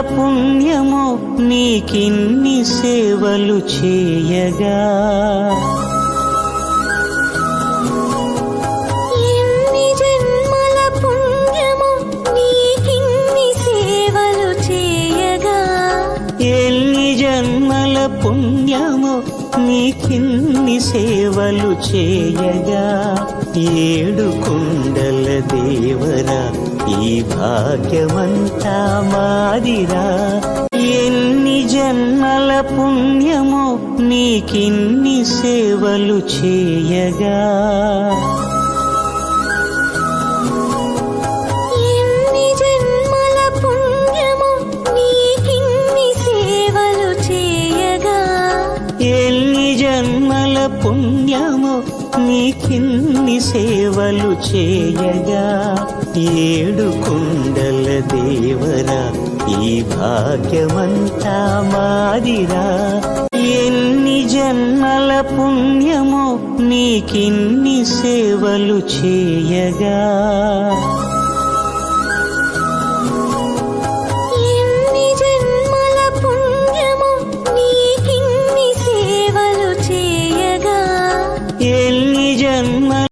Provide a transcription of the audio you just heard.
పుణ్యమో నీకిన్ని సేవలు చేయగా, ఎన్ని జన్మల పుణ్యమో నీకిన్ని సేవలు చేయగా, ఎన్ని జన్మల పుణ్యమో నీకిన్ని సేవలు చేయగా, ఏడు కుండల దేవరా ఈ భాగ్యమంతా మాదిరా. ఎన్ని జన్మల పుణ్యమో నీకిన్ని సేవలు చేయగా, ఎన్ని జన్మల పుణ్యమో నీకిన్ని సేవలు చేయగా, ఎన్ని జన్మల పుణ్యమో నీకిన్ని సేవలు చేయగా, ఏడు కుండల దేవరా ఈ భాగ్యమంతా మాదిరా. ఎన్ని జన్మల పుణ్యమో నీకిన్ని సేవలు చేయగా.